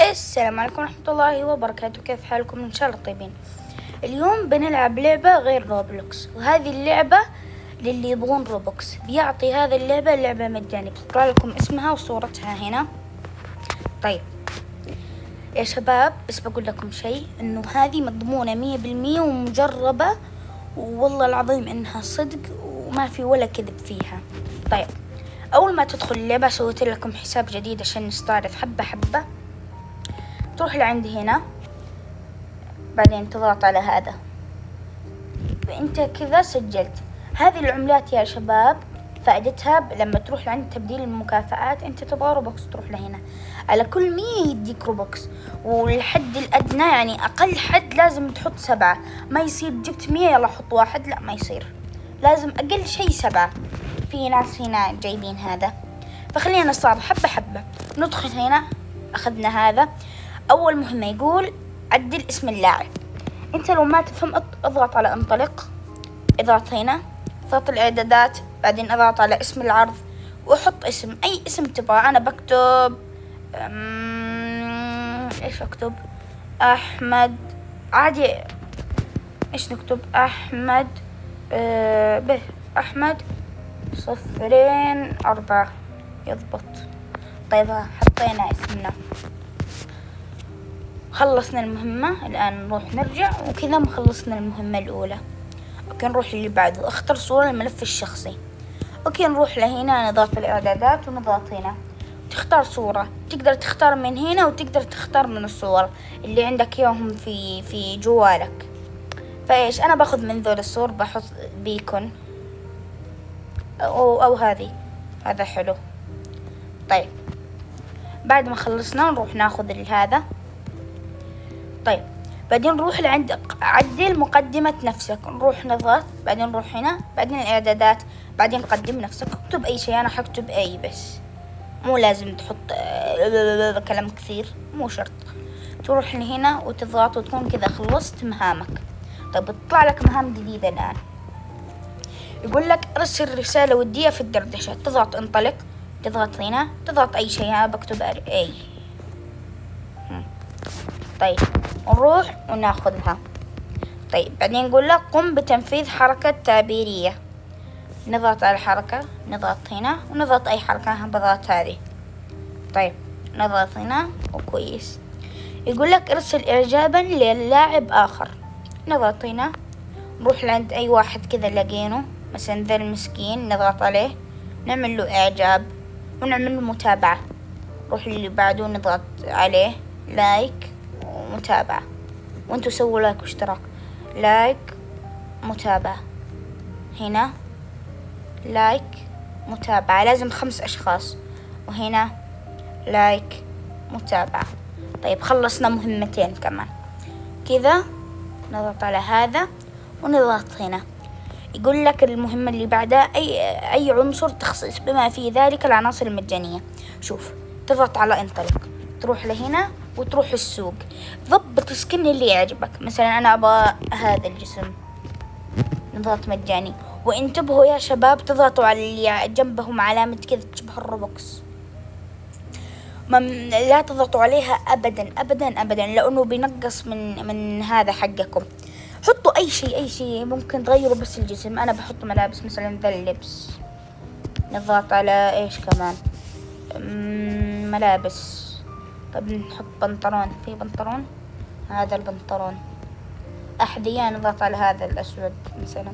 السلام عليكم ورحمة الله وبركاته. كيف حالكم؟ إن شاء الله طيبين. اليوم بنلعب لعبة غير روبلوكس، وهذه اللعبة للي يبغون روبوكس. بيعطي هذا اللعبة مجاني، بتطلع لكم اسمها وصورتها هنا. طيب يا شباب، بس بقول لكم شيء، إنه هذه مضمونة 100% ومجربة، والله العظيم إنها صدق وما في ولا كذب فيها. طيب أول ما تدخل اللعبة سويت لكم حساب جديد عشان نستعرض حبة حبة. تروح لعندي هنا، بعدين تضغط على هذا، وانت كذا سجلت. هذه العملات يا شباب فائدتها لما تروح لعند تبديل المكافآت، انت تبغى روبوكس تروح لهنا، على كل 100 يديك روبوكس، والحد الادنى يعني اقل حد لازم تحط 7. ما يصير جبت 100 يلا حط 1، لا ما يصير، لازم اقل شيء 7. في ناس هنا جايبين هذا، فخلينا نصعب حبة حبة. ندخل هنا، اخذنا هذا. اول مهمة يقول عدل اسم اللاعب. انت لو ما تفهم اضغط على انطلق، اضغط هنا، اضغط الاعدادات، بعدين اضغط على اسم العرض واحط اسم، اي اسم تبغى. انا بكتب ايش اكتب؟ احمد عادي. ايش نكتب؟ احمد احمد 04 يضبط. طيب حطينا اسمنا، خلصنا المهمة. الآن نروح نرجع وكذا مخلصنا المهمة الأولى. اوكي نروح للي بعده، اختر صورة الملف الشخصي. اوكي نروح لهنا، نضغط الإعدادات ونضغط هنا، تختار صورة. تقدر تختار من هنا وتقدر تختار من الصور اللي عندك اياهم في جوالك. فايش انا باخذ من ذول الصور، بحط بيكون او هذه، هذا حلو. طيب بعد ما خلصنا نروح ناخذ هذا. طيب بعدين نروح لعند عدل مقدمة نفسك، نروح نضغط، بعدين نروح هنا، بعدين الإعدادات، بعدين قدم نفسك. اكتب أي شيء، أنا حكتب أي بس، مو لازم تحط كلام كثير، مو شرط. تروح لهنا وتضغط وتكون كذا خلصت مهامك. طيب بتطلع لك مهام جديدة الآن. يقول لك ارسل رسالة ودية في الدردشة. تضغط انطلق، تضغط هنا، تضغط أي شيء. أنا بكتب أي. طيب نروح وناخذها. طيب بعدين نقول لك قم بتنفيذ حركة تعبيرية. نضغط على الحركة، نضغط هنا ونضغط أي حركة، بضغط هذه. طيب نضغط هنا وكويس. يقول لك ارسل إعجابا للاعب آخر. نضغط هنا، نروح لعند أي واحد كذا لقينه، مثلا ذا المسكين، نضغط عليه، نعمل له إعجاب ونعمل له متابعة. نروح للي بعده، نضغط عليه لايك ومتابعة، وانتوا سووا لايك واشتراك. لايك متابعة، هنا لايك متابعة، لازم 5 أشخاص، وهنا لايك متابعة. طيب خلصنا مهمتين كمان كذا. نضغط على هذا ونضغط هنا. يقول لك المهمة اللي بعدها أي عنصر تخصيص بما في ذلك العناصر المجانية. شوف، تضغط على انطلق، تروح لهنا وتروح السوق، ضبط السكن اللي يعجبك. مثلا أنا أبغى هذا الجسم، نضغط مجاني. وانتبهوا يا شباب، تضغطوا على اللي جنبهم علامة كذا تشبه الروبوكس، لا تضغطوا عليها أبدا أبدا أبدا، لأنه بينقص من هذا حقكم. حطوا أي شيء ممكن تغيروا، بس الجسم. أنا بحط ملابس مثلا ذا اللبس. نضغط على إيش كمان؟ ملابس. طب نحط بنطلون، في بنطلون، هذا البنطلون. أحذية، نضغط على هذا الأسود مثلا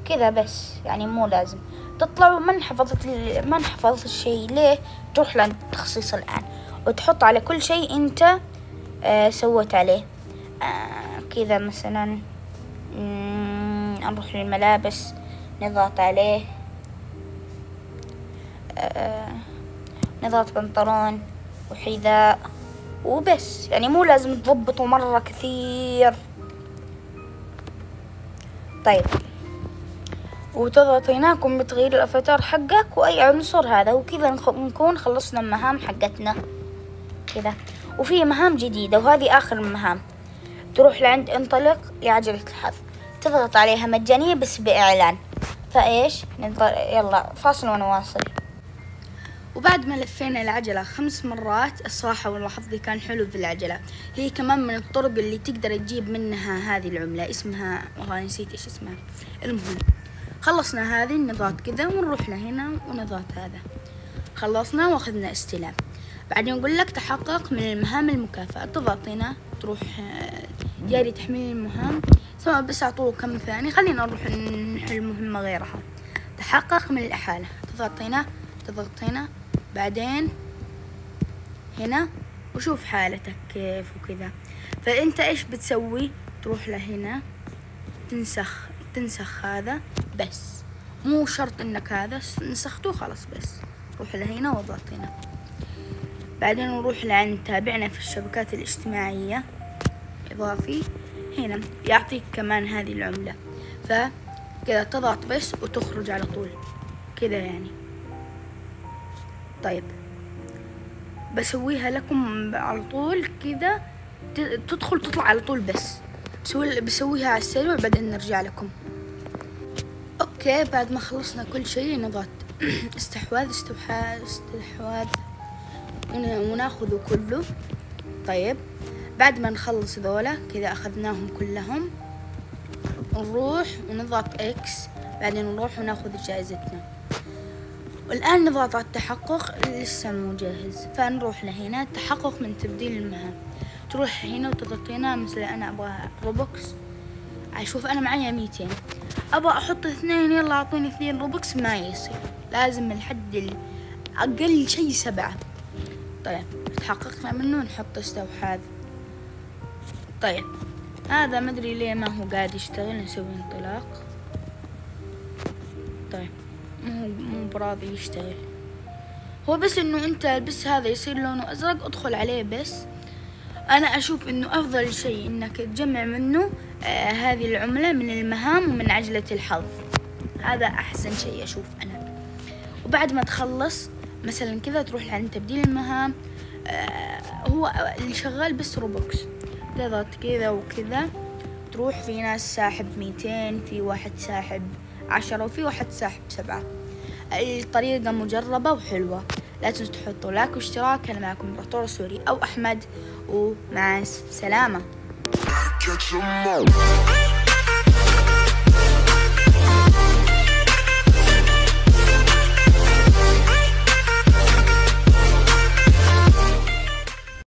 كذا بس، يعني مو لازم تطلعوا. ما انحفظت الشيء ليه؟ تروح للتخصيص الآن وتحط على كل شيء أنت سويت عليه. كذا مثلا نروح للملابس، نضغط عليه، نضغط بنطلون وحذاء وبس، يعني مو لازم تضبطوا مرة كثير. طيب وتضغط هناكم بتغيير الافاتار حقك واي عنصر هذا، وكذا نكون خلصنا المهام حقتنا كذا. وفي مهام جديدة، وهذه اخر المهام. تروح لعند انطلق لعجلة الحظ، تضغط عليها مجانية بس بإعلان. فايش يلا فاصل ونواصل. وبعد ما لفينا العجلة 5 مرات، الصراحة والله حظي كان حلو في العجلة. هي كمان من الطرق اللي تقدر تجيب منها هذه العملة، اسمها والله نسيت ايش اسمها. المهم خلصنا هذه النضغط كذا ونروح لهنا ونضغط هذا. خلصنا واخذنا استلام. بعدين يقول لك تحقق من المهام المكافأة، تضغط هنا تروح جاري تحميل المهام، سواء بس اعطوه كم ثانية. خلينا نروح نحل مهمة غيرها. تحقق من الإحالة، تضغط هنا بعدين هنا وشوف حالتك كيف وكذا. فانت ايش بتسوي؟ تروح لهنا تنسخ هذا بس، مو شرط انك هذا نسخته خلاص، بس روح لهنا واضغط هنا. بعدين نروح لعند تابعنا في الشبكات الاجتماعية اضافي، هنا يعطيك كمان هذه العملة. فكذا تضغط بس وتخرج على طول كذا يعني. طيب بسويها لكم على طول كذا، تدخل تطلع على طول، بس بسويها على السريع بعدين نرجع لكم. اوكي بعد ما خلصنا كل شيء نضغط استحواذ وناخذه كله. طيب بعد ما نخلص ذولا كذا اخذناهم كلهم، نروح ونضغط اكس، بعدين نروح وناخذ جائزتنا. والآن نضغط على التحقق، لسه مو جاهز، فنروح لهنا التحقق من تبديل المهام. تروح هنا وتضغط هنا، مثلا أنا أبغى روبوكس، أشوف أنا معي 200، أبغى أحط 2، يلا أعطوني 2 روبوكس، ما يصير، لازم الحد أقل شيء 7. طيب تحققنا منه نحط استوحاذ. طيب هذا مدري ليه ما هو قاعد يشتغل، نسوي انطلاق. طيب مو براضي يشتغل، هو بس انه انت بس هذا يصير لونه ازرق ادخل عليه بس. انا اشوف انه افضل شيء انك تجمع منه هذه العملة من المهام ومن عجلة الحظ، هذا احسن شيء اشوف انا. وبعد ما تخلص مثلا كذا تروح عند تبديل المهام، هو اللي شغال بس روبوكس، تضغط كذا وكذا، تروح في ناس ساحب 200، في واحد ساحب 10، وفي واحد ساحب 7. الطريقة مجربة وحلوة، لا تنسوا تحطوا لايك واشتراك. أنا معكم إمبراطور سوري أو أحمد، ومع السلامة.